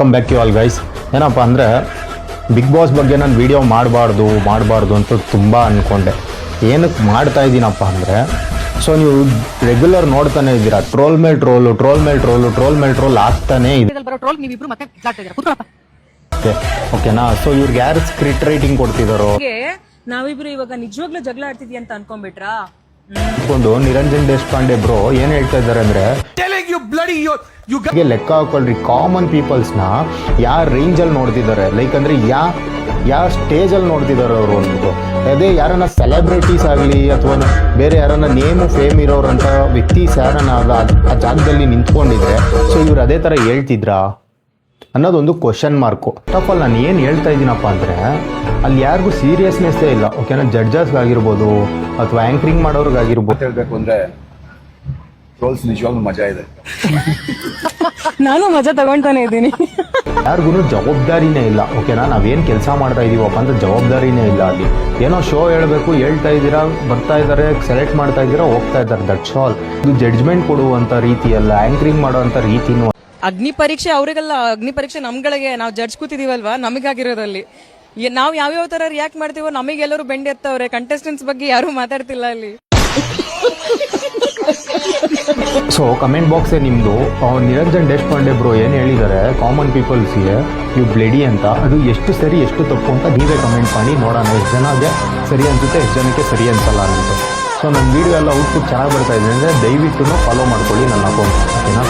Come back you all guys. ಏನಪ್ಪ ಅಂದರೆ big boss ಬಗ್ಗೆ ನಾನು ವೀಡಿಯೋ ಮಾಡಬಾರ್ದು ಅಂತ ತುಂಬ ಅಂದ್ಕೊಂಡೆ. ಏನಕ್ಕೆ ಮಾಡ್ತಾ ಇದ್ದೀನಪ್ಪ ಅಂದರೆ, ಸೊ ನೀವು ರೆಗ್ಯುಲರ್ ನೋಡ್ತಾನೆ ಇದ್ದೀರಾ, ಟ್ರೋಲ್ ಮೇಲೆ ಟ್ರೋಲ್ ಆಗ್ತಾನೆ ಇದೆ. ಓಕೆನಾ? ಸೊ ಇವ್ರಿಗೆ ಯಾರು ಸ್ಕ್ರಿಪ್ಟ್ ರೈಟಿಂಗ್ ಕೊಡ್ತಿದ್ದಾರೋ, ನಾವಿಬ್ರು ಇವಾಗ ನಿಜವಾಗ್ಲೂ ಜಗಳ ಆಡ್ತಿದ್ಯಾ ಅಂತ ಅನ್ಕೊಂಡ್ಬಿಟ್ರಾ? ಒಂದು ನಿರಂಜನ್ ದೇಶಪಾಂಡೆ ಬ್ರೋ ಏನ್ ಹೇಳ್ತಾ ಇದ್ದಾರೆ ಅಂದ್ರೆ, ಲೆಕ್ಕ ಹಾಕೊಳ್ರಿ ಕಾಮನ್ ಪೀಪಲ್ಸ್ನ ಯಾವ ರೇಂಜಲ್ಲಿ ನೋಡ್ತಿದ್ದಾರೆ, ಲೈಕ್ ಅಂದ್ರೆ ಯಾವ ಸ್ಟೇಜಲ್ಲಿ ನೋಡ್ತಿದ್ದಾರೆ ಅವರು ಅಂದ್ಬಿಟ್ಟು. ಅದೇ ಯಾರನ್ನ ಸೆಲೆಬ್ರಿಟೀಸ್ ಆಗಲಿ ಅಥವಾ ಬೇರೆ ಯಾರನ್ನ ನೇಮು ಫೇಮ್ ಇರೋರಂಥ ವ್ಯಕ್ತಿಸ್ ಯಾರನ್ನ ಆ ಜಾಗದಲ್ಲಿ ನಿಂತ್ಕೊಂಡಿದ್ರೆ, ಸೊ ಇವ್ರು ಅದೇ ಥರ ಹೇಳ್ತಿದ್ರಾ ಅನ್ನೋದೊಂದು question mark. First of all ನಾನು ಏನು ಹೇಳ್ತಾ ಇದ್ದೀನಪ್ಪ ಅಂದರೆ, ಅಲ್ಲಿ ಯಾರಿಗೂ ಸೀರಿಯಸ್ನೆಸ್ಸೇ ಇಲ್ಲ. ಓಕೆನಾ? ಜಡ್ಜಸ್ಗಾಗಿರ್ಬೋದು ಅಥವಾ ಆ್ಯಂಕರಿಂಗ್ ಮಾಡೋರ್ಗಾಗಿರ್ಬೋದು. ಹೇಳಬೇಕು ಅಂದರೆ ಟ್ರೋಲ್ಸ್ ನಿಜವಾಗ್ಲೂ ಮಜಾ ಇದೆ. ನಾನು ಮಜಾ ತಗೊಳ್ತಾನೆ ಇದ್ದೀನಿ. ಯಾರಿಗೂ ಜವಾಬ್ದಾರಿನೇ ಇಲ್ಲ. ಓಕೆನಾ? ನಾವೇನು ಕೆಲಸ ಮಾಡ್ತಾ ಇದೀವಪ್ಪ ಅಂತ ಜವಾಬ್ದಾರಿನೇ ಇಲ್ಲ. ಅಲ್ಲಿ ಏನೋ ಶೋ ಹೇಳಬೇಕು, ಹೇಳ್ತಾ ಇದ್ದೀರಾ, ಬರ್ತಾ ಇದ್ದಾರೆ, ಸೆಲೆಕ್ಟ್ ಮಾಡ್ತಾ ಇದ್ದೀರಾ, ಹೋಗ್ತಾ ಇದ್ದಾರೆ, ದಟ್ಸ್ ಆಲ್. ಇದು ಜಡ್ಜ್ಮೆಂಟ್ ಕೊಡುವಂಥ ರೀತಿಯಲ್ಲ, ಆ್ಯಂಕರಿಂಗ್ ಮಾಡುವಂಥ ರೀತಿನೂ. ಅಗ್ನಿ ಪರೀಕ್ಷೆ ಅವರಿಗೆಲ್ಲ, ಅಗ್ನಿ ಪರೀಕ್ಷೆ ನಮ್ಗಳಿಗೆ, ನಾವು ಜಡ್ಜ್ ಕೂತಿದೀವಲ್ವಾ, ನಮಗಾಗಿರೋದಲ್ಲಿ ನಾವು ಯಾವ್ಯಾವ ತರ ರಿಯಾಕ್ಟ್ ಮಾಡ್ತೀವೋ ನಮಗೆಲ್ಲರೂ ಬೆಂಡ್ ಎತ್ತವ್ರೆ. ಕಂಟೆಸ್ಟೆಂಟ್ಸ್ ಬಗ್ಗೆ ಯಾರು ಮಾತಾಡ್ತಿಲ್ಲ ಅಲ್ಲಿ. ಸೊ ಕಮೆಂಟ್ ಬಾಕ್ಸೇ ನಿಮ್ಮದು. ನಿರಂಜನ್ ದೇಶಪಾಂಡೆ ಬ್ರೋ ಏನು ಹೇಳಿದ್ದಾರೆ ಕಾಮನ್ ಪೀಪಲ್ಸ್ಗೆ ಯು ಬ್ಲೆಡಿ ಅಂತ, ಅದು ಎಷ್ಟು ಸರಿ ಎಷ್ಟು ತಪ್ಪು ಅಂತ ನೀವೇ ಕಮೆಂಟ್ ಮಾಡಿ ನೋಡೋಣ. ಎಷ್ಟು ಜನಕ್ಕೆ ಸರಿ ಅನಿಸುತ್ತೆ, ಎಷ್ಟು ಜನಕ್ಕೆ ಸರಿ ಅನಿಸಲ್ಲ ಅಂದ್ಬಿಟ್ಟು. ಸೊ ನನ್ನ ವೀಡಿಯೋ ಎಲ್ಲ ಔಟ್ಪುಟ್ ಚೆನ್ನಾಗಿ ಬರ್ತಾ ಇದೆ ಅಂದರೆ ದಯವಿಟ್ಟು ಫಾಲೋ ಮಾಡ್ಕೊಳ್ಳಿ ನನ್ನ ಅಕೌಂಟ್. ಓಕೆನಾ?